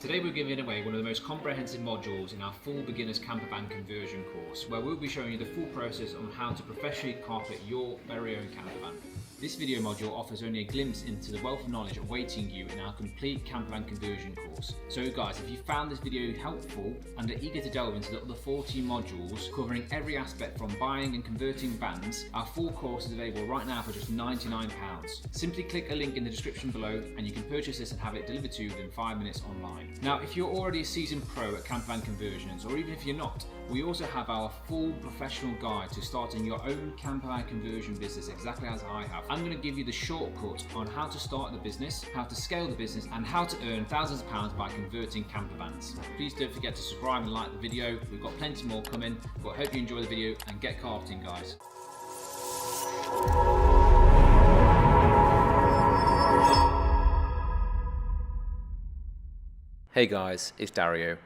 Today we're giving away one of the most comprehensive modules in our full beginner's campervan conversion course, where we'll be showing you the full process on how to professionally carpet your very own campervan. This video module offers only a glimpse into the wealth of knowledge awaiting you in our complete campervan conversion course. So guys, if you found this video helpful and are eager to delve into the other 14 modules covering every aspect from buying and converting vans, our full course is available right now for just £99. Simply click a link in the description below and you can purchase this and have it delivered to you within 5 minutes online. Now, if you're already a seasoned pro at campervan conversions, or even if you're not, we also have our full professional guide to starting your own campervan conversion business exactly as I have. I'm going to give you the shortcut on how to start the business, how to scale the business, and how to earn thousands of pounds by converting campervans. Please don't forget to subscribe and like the video. We've got plenty more coming, but I hope you enjoy the video and get carpeting, guys. Hey guys, it's Dario,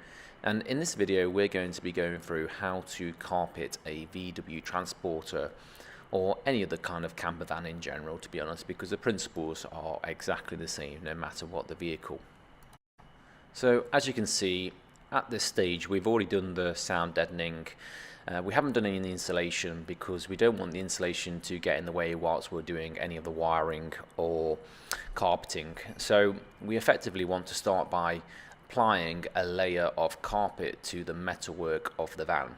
and in this video we're going to be going through how to carpet a VW transporter or any other kind of camper van in general, to be honest, because the principles are exactly the same no matter what the vehicle. So as you can see, at this stage we've already done the sound deadening. We haven't done any installation because we don't want the installation to get in the way whilst we're doing any of the wiring or carpeting. So we effectively want to start by applying a layer of carpet to the metalwork of the van.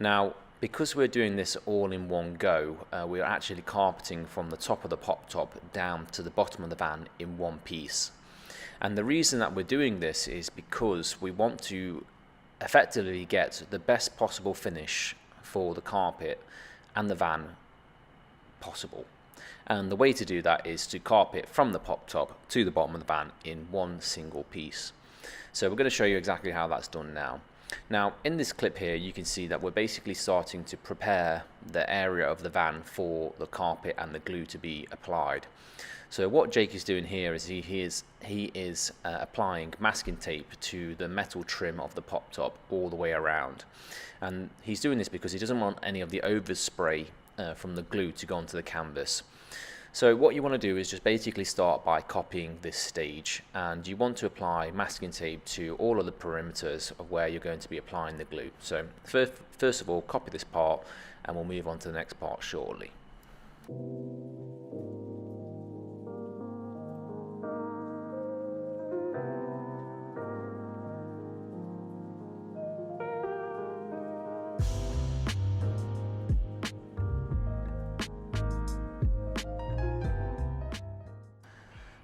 Now, because we're doing this all in one go, we're actually carpeting from the top of the pop top down to the bottom of the van in one piece. And the reason that we're doing this is because we want to effectively get the best possible finish for the carpet and the van possible. And the way to do that is to carpet from the pop top to the bottom of the van in one single piece. So we're going to show you exactly how that's done now. Now in this clip here you can see that we're basically starting to prepare the area of the van for the carpet and the glue to be applied. So what Jake is doing here is he is applying masking tape to the metal trim of the pop top all the way around, and he's doing this because he doesn't want any of the overspray from the glue to go onto the canvas. So what you want to do is just basically start by copying this stage, and you want to apply masking tape to all of the perimeters of where you're going to be applying the glue. So first of all, copy this part and we'll move on to the next part shortly.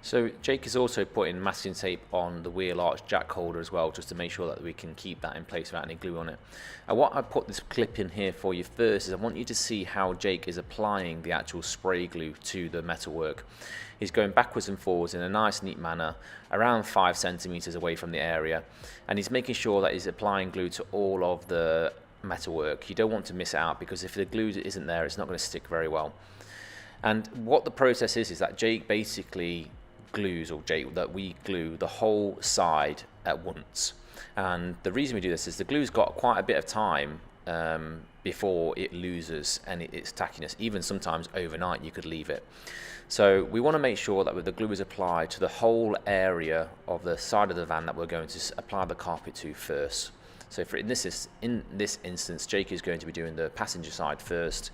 So Jake is also putting masking tape on the wheel arch jack holder as well, just to make sure that we can keep that in place without any glue on it. And what I put this clip in here for you first is I want you to see how Jake is applying the actual spray glue to the metalwork. He's going backwards and forwards in a nice neat manner, around 5 centimeters away from the area, and he's making sure that he's applying glue to all of the metalwork. You don't want to miss it out, because if the glue isn't there, it's not going to stick very well. And what the process is that Jake basically we glue the whole side at once. And the reason we do this is the glue's got quite a bit of time before it loses its tackiness. Even sometimes overnight you could leave it. So we want to make sure that the glue is applied to the whole area of the side of the van that we're going to apply the carpet to first. So in this instance, Jake is going to be doing the passenger side first,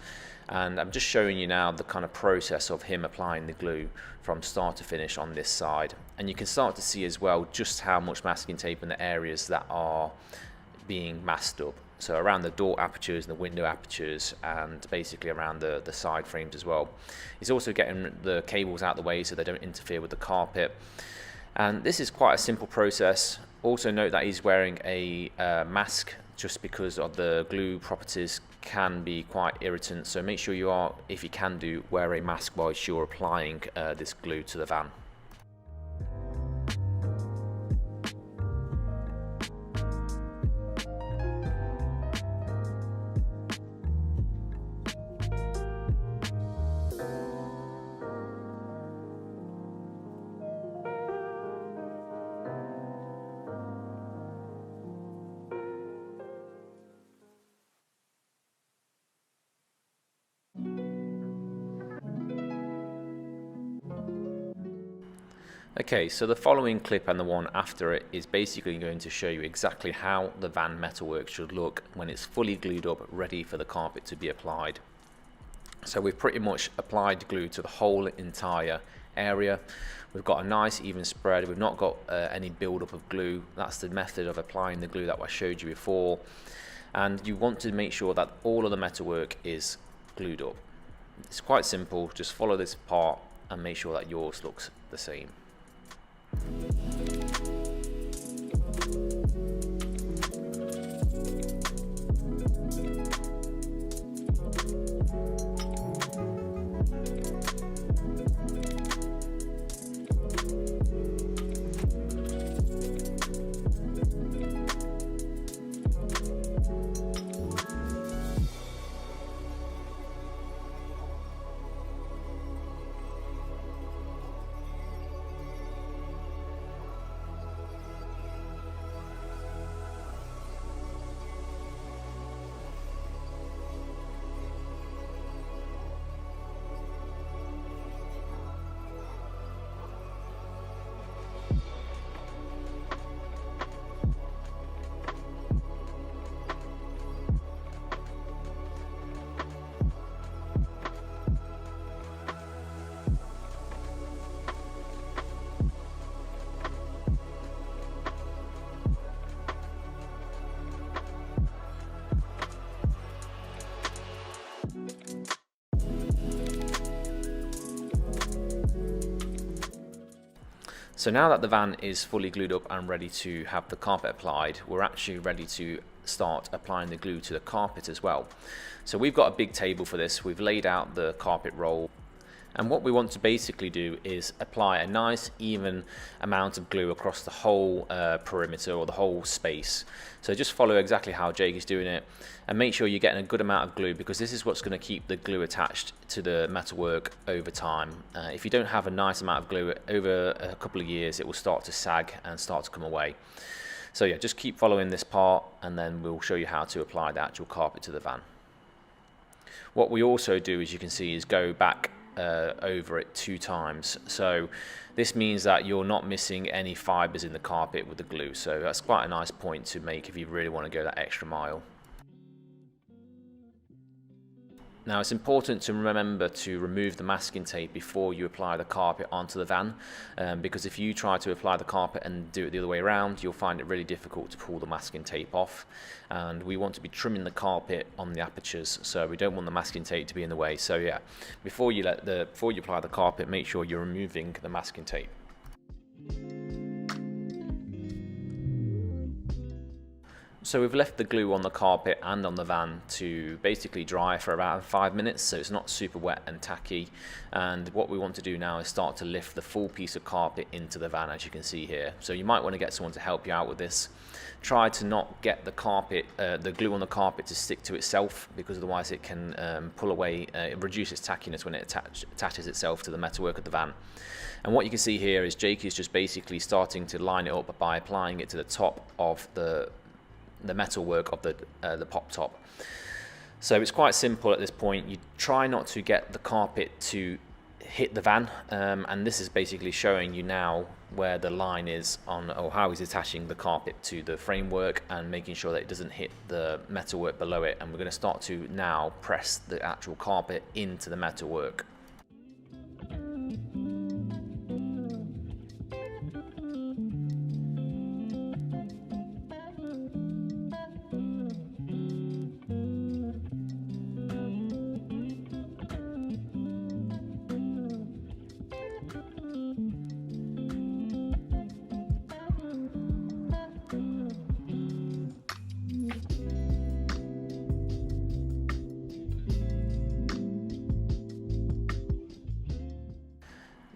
and I'm just showing you now the kind of process of him applying the glue from start to finish on this side. And you can start to see as well just how much masking tape in the areas that are being masked up. So around the door apertures and the window apertures, and basically around the side frames as well. He's also getting the cables out of the way so they don't interfere with the carpet. And this is quite a simple process. Also note that he's wearing a mask, just because of the glue properties can be quite irritant. So make sure you are, if you can do, wear a mask whilst you're applying this glue to the van. Okay, so the following clip and the one after it is basically going to show you exactly how the van metalwork should look when it's fully glued up, ready for the carpet to be applied. So we've pretty much applied glue to the whole entire area. We've got a nice even spread. We've not got any build-up of glue. That's the method of applying the glue that I showed you before. And you want to make sure that all of the metalwork is glued up. It's quite simple. Just follow this part and make sure that yours looks the same. So now that the van is fully glued up and ready to have the carpet applied, we're actually ready to start applying the glue to the carpet as well. So we've got a big table for this. We've laid out the carpet roll, and what we want to basically do is apply a nice even amount of glue across the whole perimeter or the whole space. So just follow exactly how Jake is doing it and make sure you're getting a good amount of glue, because this is what's going to keep the glue attached to the metalwork over time. If you don't have a nice amount of glue, over a couple of years it will start to sag and start to come away. So yeah, just keep following this part and then we'll show you how to apply the actual carpet to the van. What we also do, as you can see, is go back over it 2 times. So this means that you're not missing any fibers in the carpet with the glue. So that's quite a nice point to make if you really want to go that extra mile. Now it's important to remember to remove the masking tape before you apply the carpet onto the van, because if you try to apply the carpet and do it the other way around, you'll find it really difficult to pull the masking tape off, and we want to be trimming the carpet on the apertures, so we don't want the masking tape to be in the way. So yeah, before you apply the carpet, make sure you're removing the masking tape. So we've left the glue on the carpet and on the van to basically dry for about 5 minutes, so it's not super wet and tacky. And what we want to do now is start to lift the full piece of carpet into the van, as you can see here. So you might want to get someone to help you out with this. Try to not get the carpet, the glue on the carpet to stick to itself, because otherwise it can pull away, it reduces tackiness when it attaches itself to the metalwork of the van. And what you can see here is Jake is just basically starting to line it up by applying it to the top of the metalwork of the pop top. So it's quite simple at this point. You try not to get the carpet to hit the van, and this is basically showing you now where the line is on, or how he's attaching the carpet to the framework and making sure that it doesn't hit the metalwork below it. And we're going to start to now press the actual carpet into the metalwork.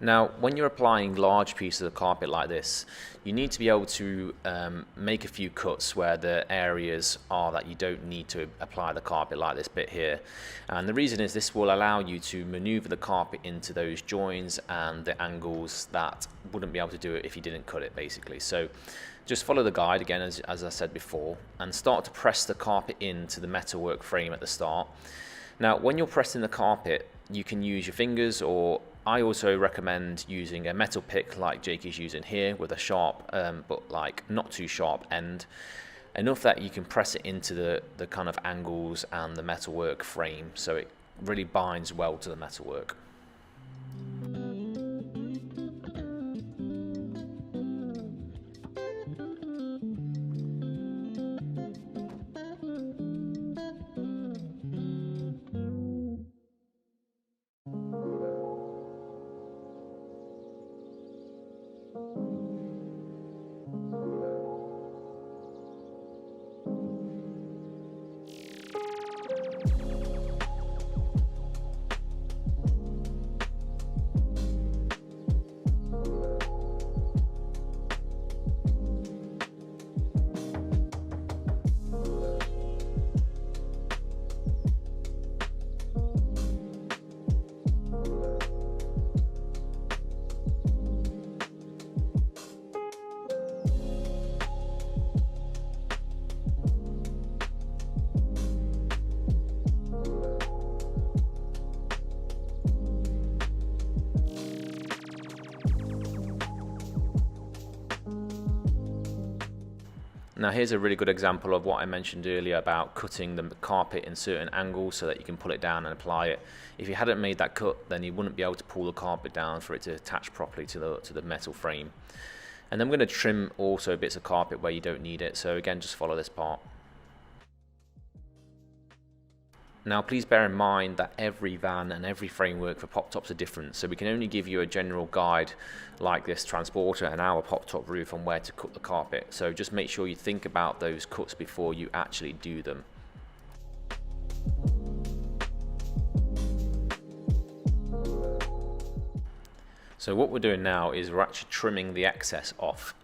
Now, when you're applying large pieces of carpet like this, you need to be able to make a few cuts where the areas are that you don't need to apply the carpet, like this bit here. And the reason is this will allow you to maneuver the carpet into those joins and the angles that wouldn't be able to do it if you didn't cut it, basically. So just follow the guide again, as I said before, and start to press the carpet into the metalwork frame at the start. Now, when you're pressing the carpet, you can use your fingers or I also recommend using a metal pick like Jake is using here, with a sharp but like not too sharp end, enough that you can press it into the kind of angles and the metalwork frame, so it really binds well to the metalwork. Now here's a really good example of what I mentioned earlier about cutting the carpet in certain angles so that you can pull it down and apply it. If you hadn't made that cut, then you wouldn't be able to pull the carpet down for it to attach properly to the metal frame. And then we're going to trim also bits of carpet where you don't need it, so again just follow this part. Now please bear in mind that every van and every framework for pop tops are different, so we can only give you a general guide like this transporter and our pop top roof on where to cut the carpet, so just make sure you think about those cuts before you actually do them. So what we're doing now is we're actually trimming the excess off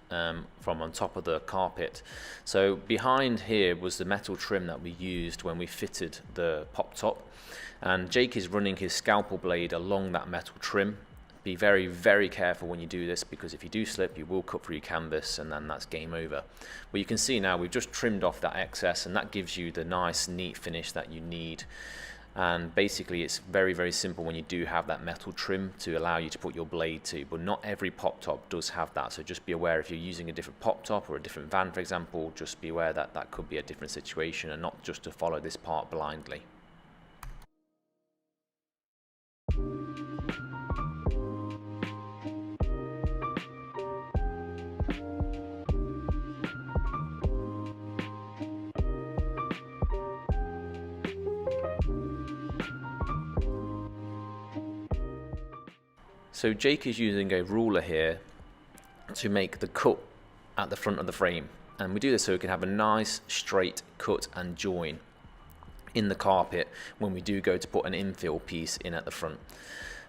from on top of the carpet. So behind here was the metal trim that we used when we fitted the pop top, and Jake is running his scalpel blade along that metal trim. Be very, very careful when you do this, because if you do slip you will cut through your canvas and then that's game over. But you can see now we've just trimmed off that excess, and that gives you the nice neat finish that you need. And basically it's very, very simple when you do have that metal trim to allow you to put your blade to, but not every pop top does have that, so just be aware if you're using a different pop top or a different van for example, just be aware that that could be a different situation, and not just to follow this part blindly. So Jake is using a ruler here to make the cut at the front of the frame, and we do this so we can have a nice straight cut and join in the carpet when we do go to put an infill piece in at the front.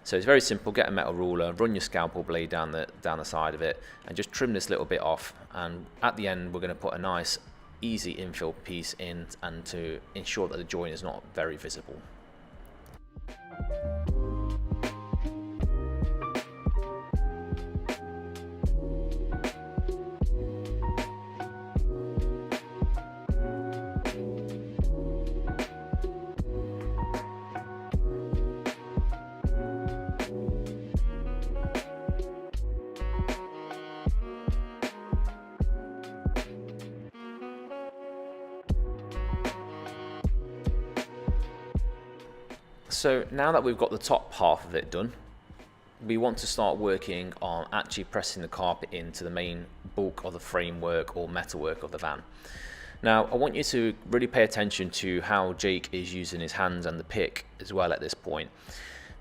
So it's very simple. Get a metal ruler, run your scalpel blade down the side of it, and just trim this little bit off, and at the end we're going to put a nice easy infill piece in, and to ensure that the join is not very visible. So now that we've got the top half of it done, we want to start working on actually pressing the carpet into the main bulk of the framework or metalwork of the van. Now I want you to really pay attention to how Jake is using his hands and the pick as well at this point,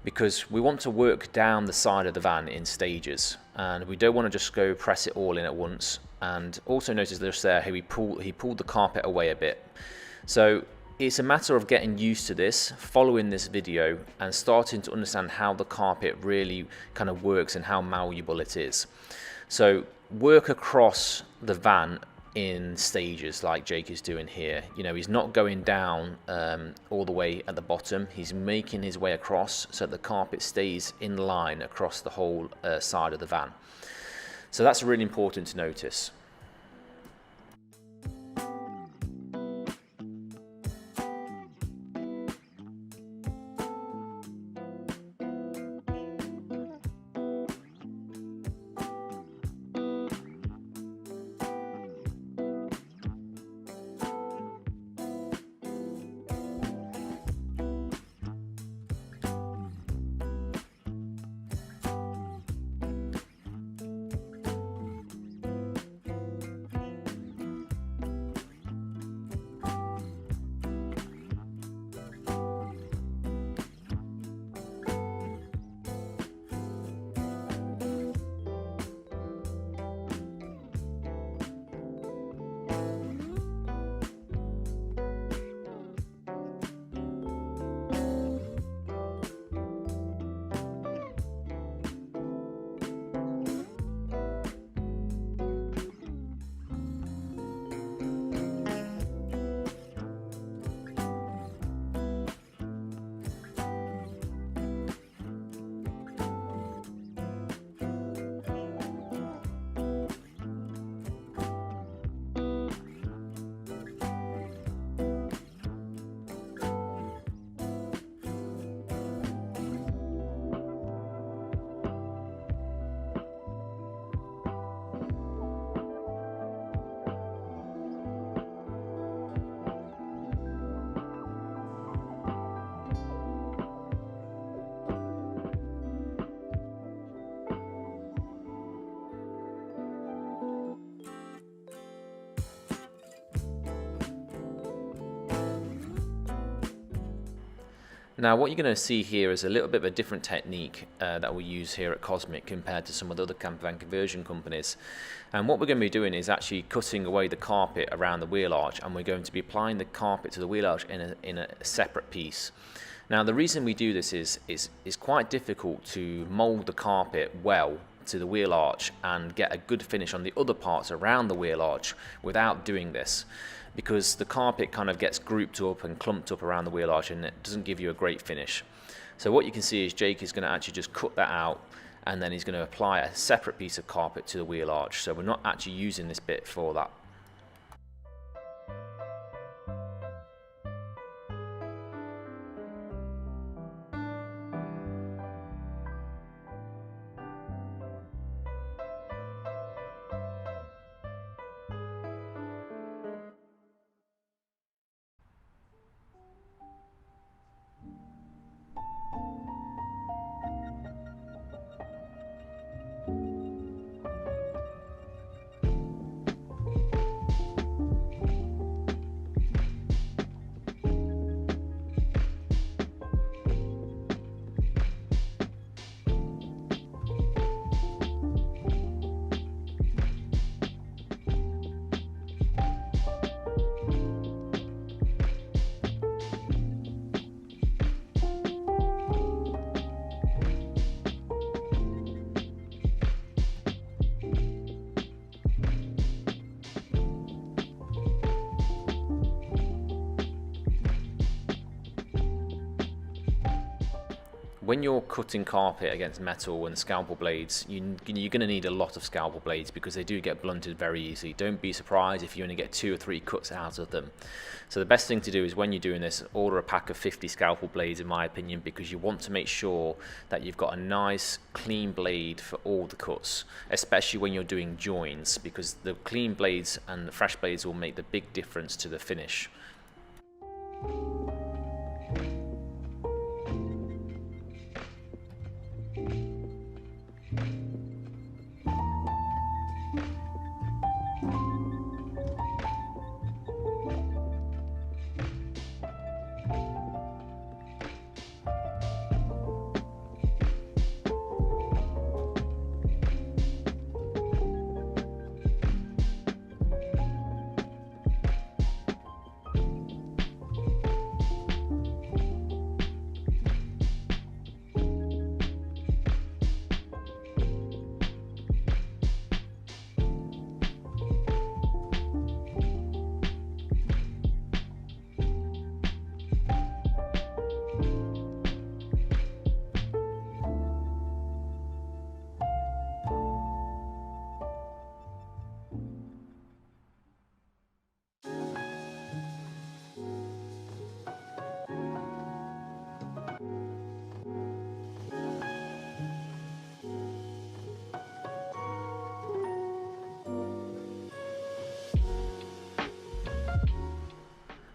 because we want to work down the side of the van in stages, and we don't want to just go press it all in at once. And also notice just there how he pulled the carpet away a bit. So it's a matter of getting used to this, following this video, and starting to understand how the carpet really kind of works and how malleable it is. So work across the van in stages like Jake is doing here. You know, he's not going down all the way at the bottom. He's making his way across so the carpet stays in line across the whole side of the van. So that's really important to notice. Now what you're going to see here is a little bit of a different technique that we use here at Cosmic compared to some of the other campervan conversion companies. And what we're going to be doing is actually cutting away the carpet around the wheel arch, and we're going to be applying the carpet to the wheel arch in a separate piece. Now the reason we do this is quite difficult to mould the carpet well to the wheel arch and get a good finish on the other parts around the wheel arch without doing this, because the carpet kind of gets grouped up and clumped up around the wheel arch and it doesn't give you a great finish. So what you can see is Jake is going to actually just cut that out, and then he's going to apply a separate piece of carpet to the wheel arch. So we're not actually using this bit for that. When you're cutting carpet against metal and scalpel blades, you're going to need a lot of scalpel blades because they do get blunted very easily. Don't be surprised if you only get 2 or 3 cuts out of them. So the best thing to do is, when you're doing this, order a pack of 50 scalpel blades, in my opinion, because you want to make sure that you've got a nice clean blade for all the cuts, especially when you're doing joins, because the clean blades and the fresh blades will make the big difference to the finish.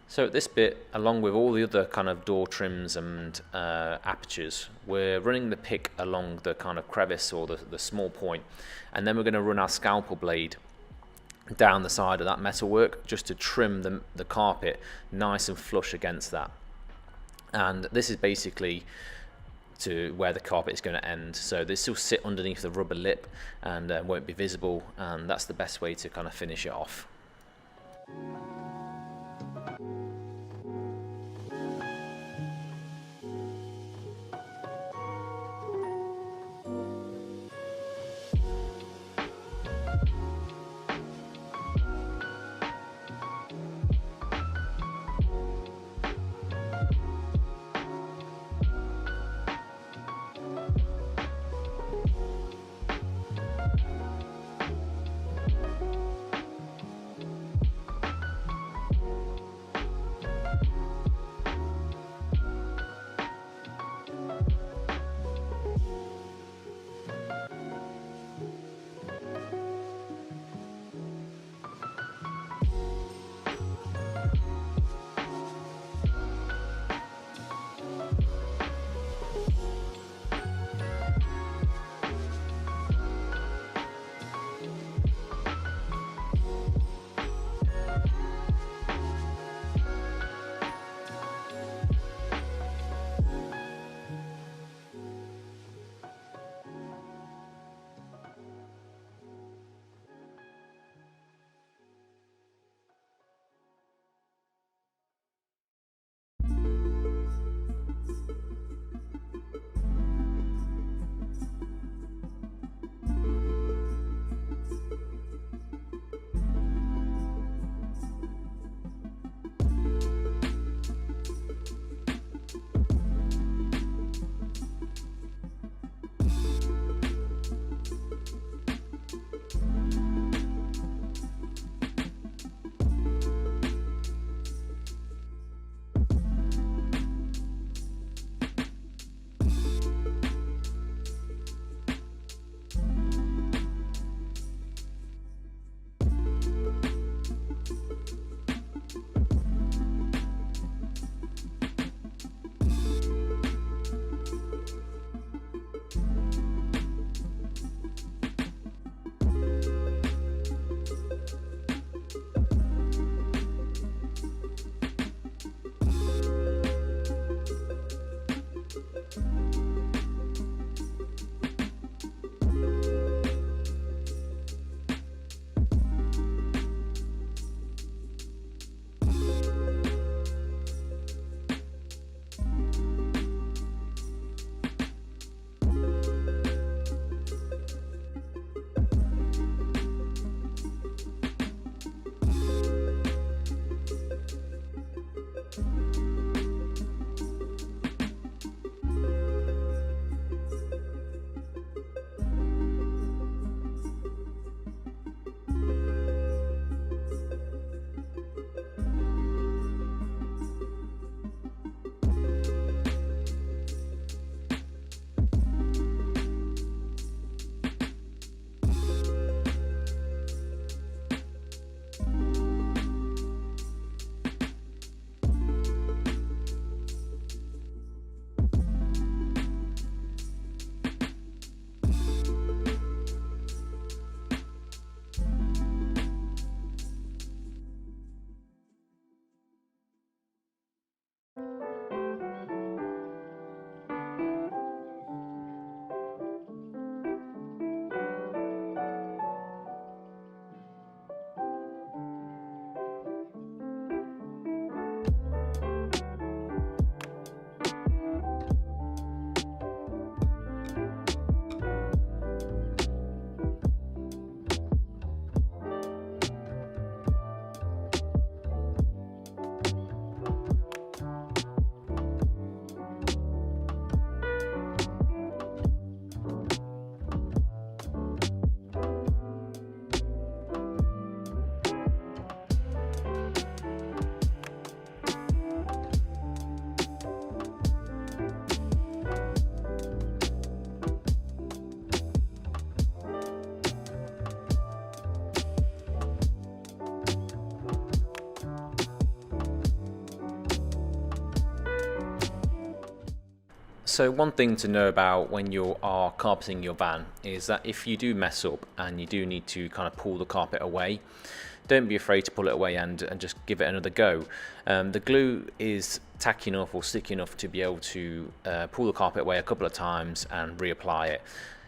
So this bit, along with all the other kind of door trims and apertures, we're running the pick along the kind of crevice or the small point, and then we're going to run our scalpel blade down the side of that metalwork just to trim the carpet nice and flush against that. And this is basically to where the carpet is going to end. So this will sit underneath the rubber lip and won't be visible, and that's the best way to kind of finish it off. So one thing to know about when you are carpeting your van is that if you do mess up and you do need to kind of pull the carpet away, don't be afraid to pull it away and just give it another go. The glue is tacky enough or sticky enough to be able to pull the carpet away a couple of times and reapply it.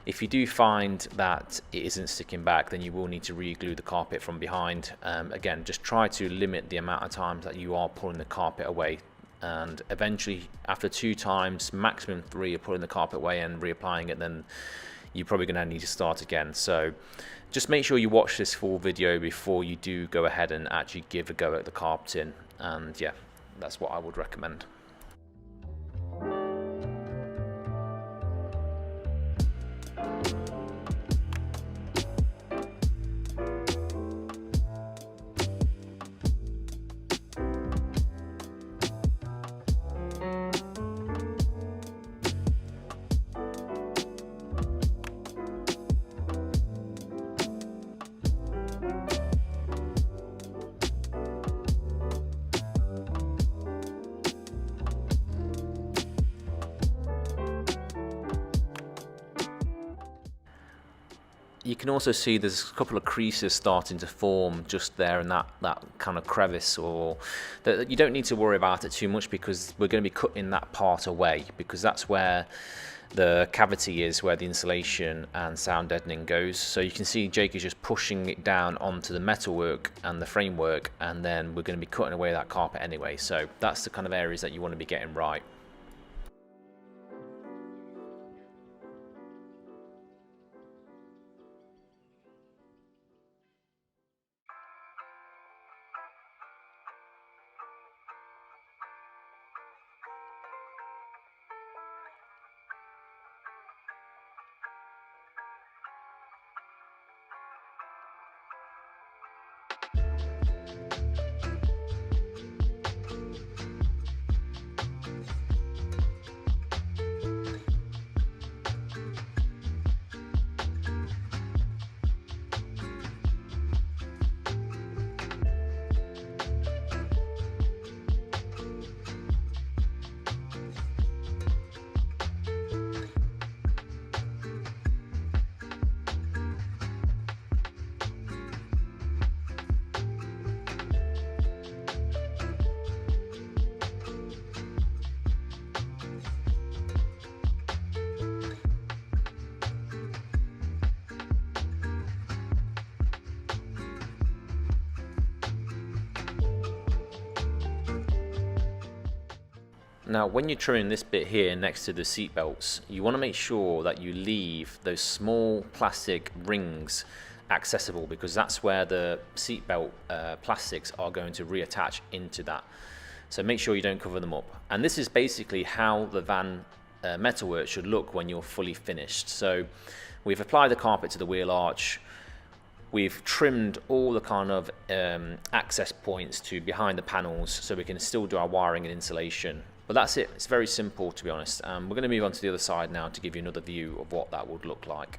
If you do find that it isn't sticking back, then you will need to re-glue the carpet from behind. Again, just try to limit the amount of times that you are pulling the carpet away, and eventually after 2 times, maximum 3, of pulling the carpet away and reapplying it, then you're probably going to need to start again. So just make sure you watch this full video before you do go ahead and actually give a go at the carpeting, and yeah, that's what I would recommend. You can also see there's a couple of creases starting to form just there in that kind of crevice, or that you don't need to worry about it too much, because we're going to be cutting that part away, because that's where the cavity is, where the insulation and sound deadening goes. So you can see Jake is just pushing it down onto the metalwork and the framework, and then we're going to be cutting away that carpet anyway. So that's the kind of areas that you want to be getting right. Now, when you're trimming this bit here next to the seat belts, you want to make sure that you leave those small plastic rings accessible, because that's where the seat belt plastics are going to reattach into that. So make sure you don't cover them up. And this is basically how the van metalwork should look when you're fully finished. So we've applied the carpet to the wheel arch. We've trimmed all the kind of access points to behind the panels so we can still do our wiring and insulation. But that's it. It's very simple, to be honest. We're going to move on to the other side now to give you another view of what that would look like.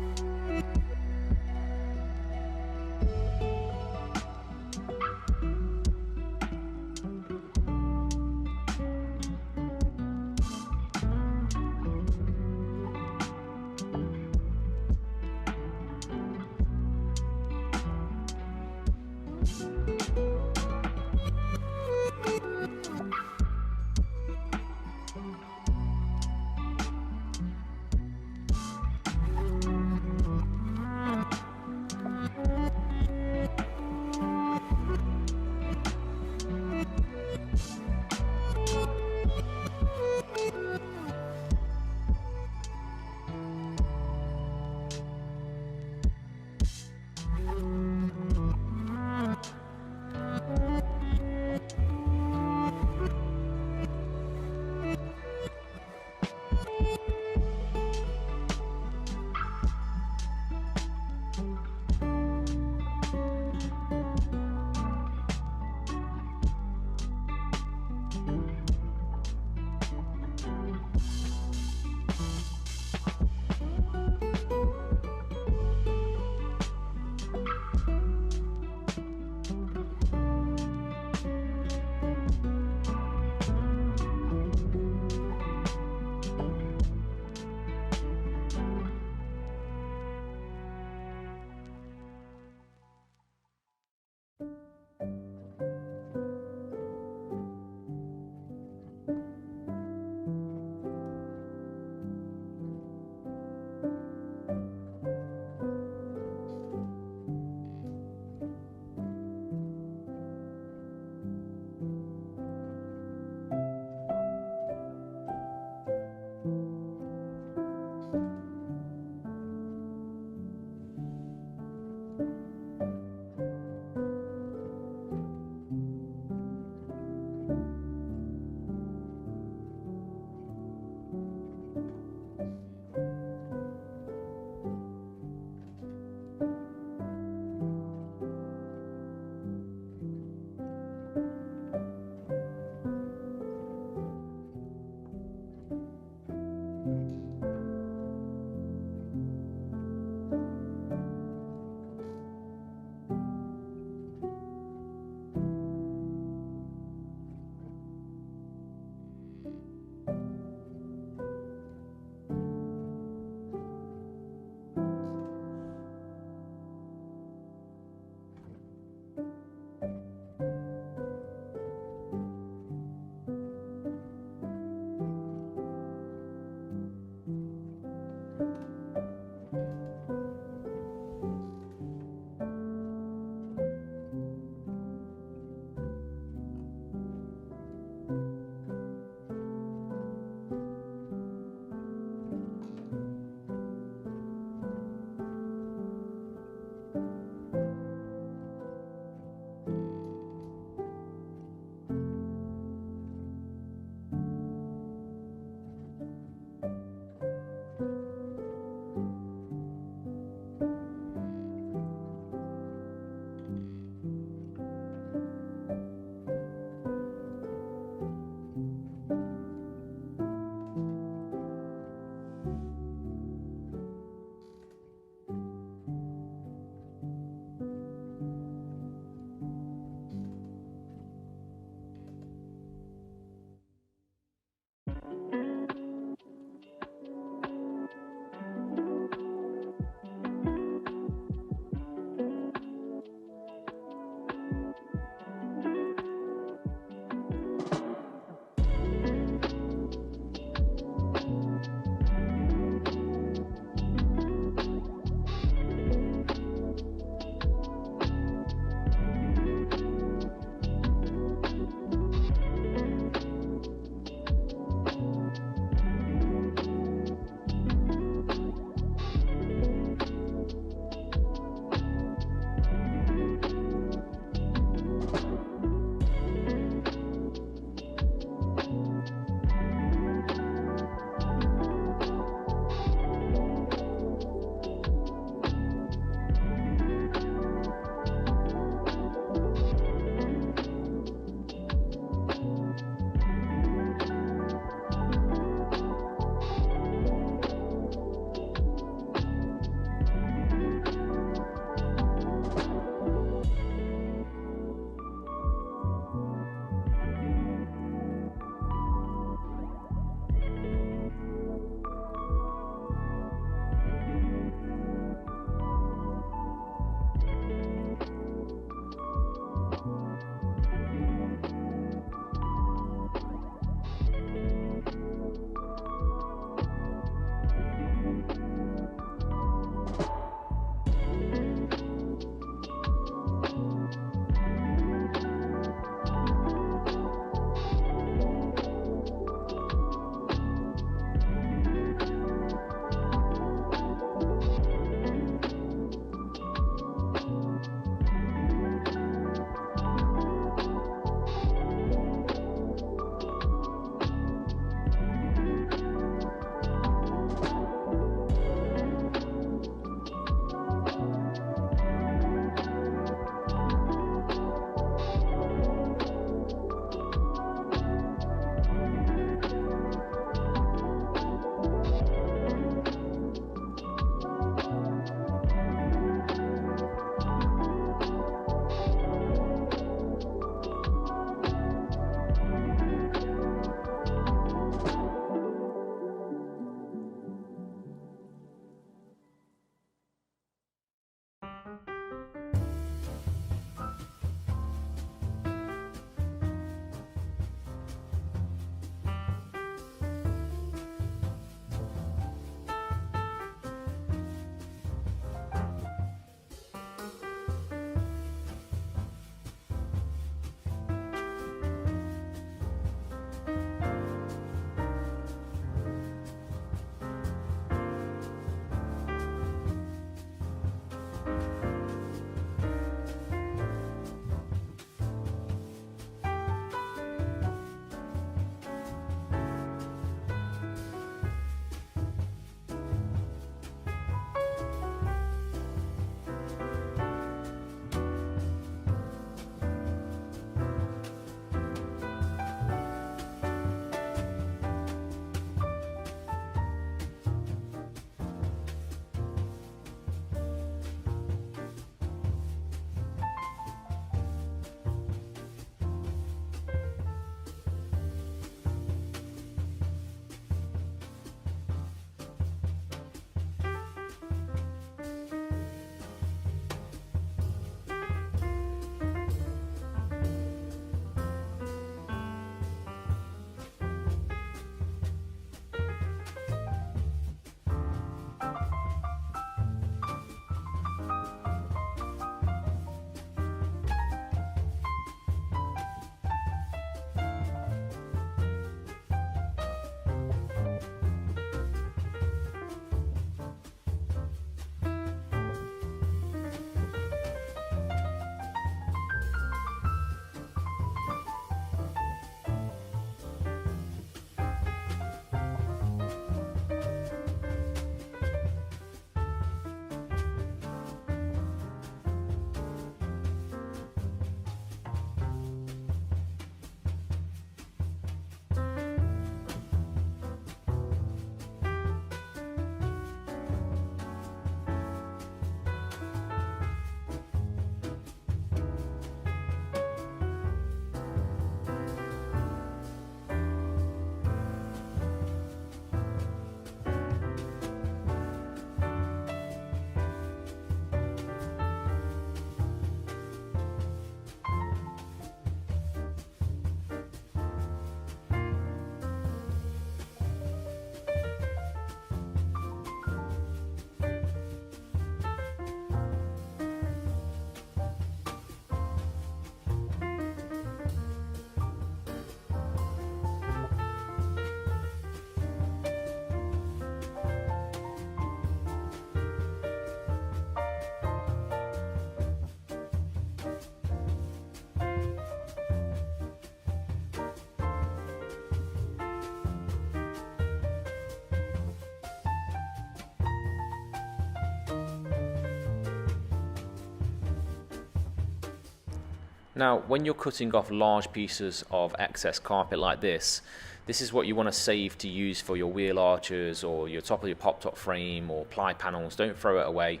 Now, when you're cutting off large pieces of excess carpet like this is what you want to save to use for your wheel arches or your top of your pop-top frame or ply panels. Don't throw it away,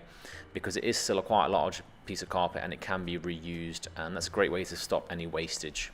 because it is still quite a large piece of carpet and it can be reused, and that's a great way to stop any wastage.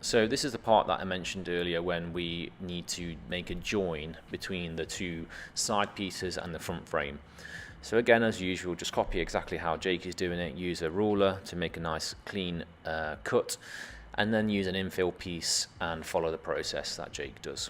So this is the part that I mentioned earlier when we need to make a join between the two side pieces and the front frame. So again, as usual, just copy exactly how Jake is doing it. Use a ruler to make a nice clean cut, and then use an infill piece and follow the process that Jake does.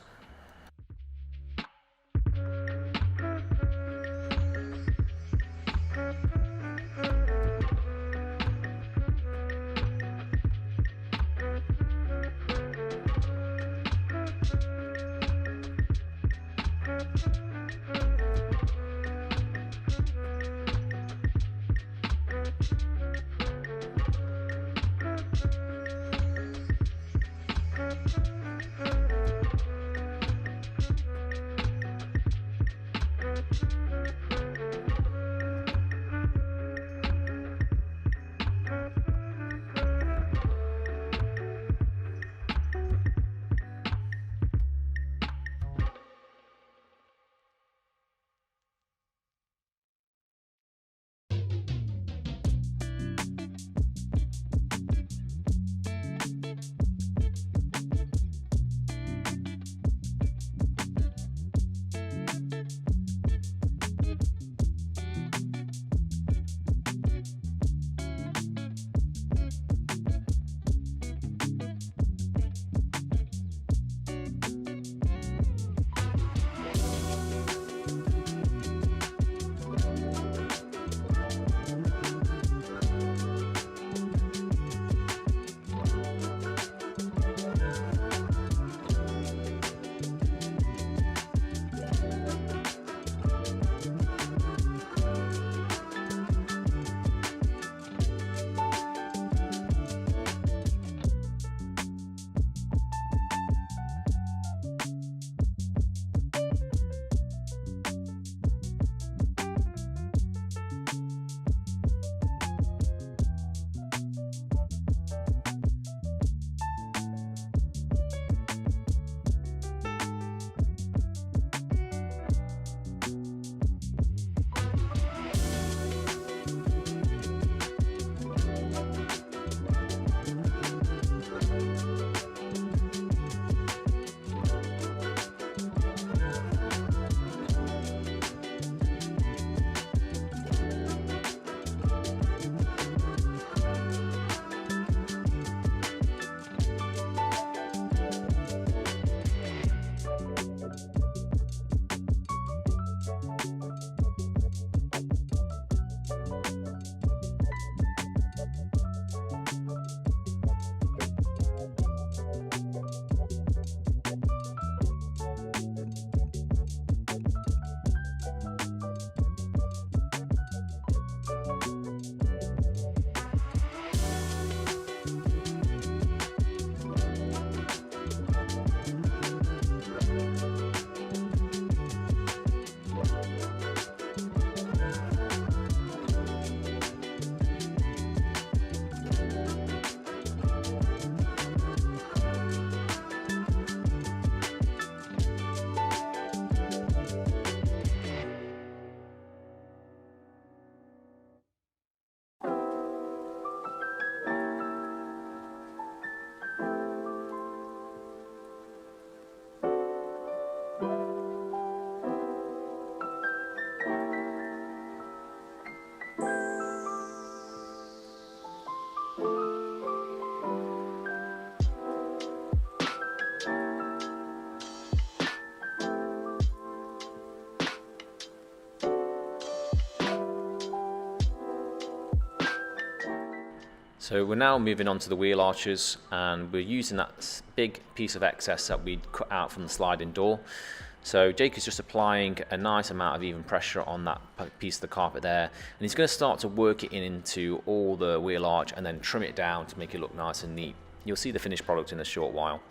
So we're now moving on to the wheel arches, and we're using that big piece of excess that we'd cut out from the sliding door. So Jake is just applying a nice amount of even pressure on that piece of the carpet there, and he's going to start to work it into all the wheel arch and then trim it down to make it look nice and neat. You'll see the finished product in a short while.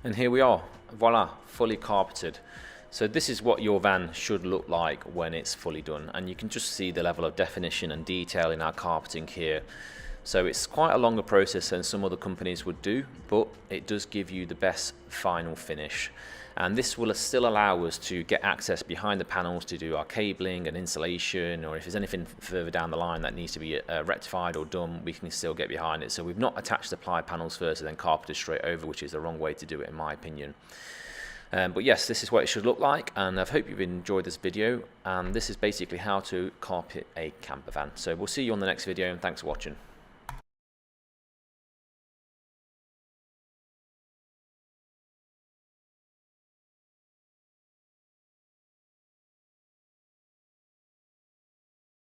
And here we are, voila, fully carpeted. So this is what your van should look like when it's fully done, and you can just see the level of definition and detail in our carpeting here. So it's quite a longer process than some other companies would do, but it does give you the best final finish. And this will still allow us to get access behind the panels to do our cabling and insulation, or if there's anything further down the line that needs to be rectified or done, we can still get behind it. So we've not attached the ply panels first and then carpeted straight over, which is the wrong way to do it in my opinion. But yes, this is what it should look like, and I hope you've enjoyed this video, and this is basically how to carpet a camper van. So we'll see you on the next video, and thanks for watching.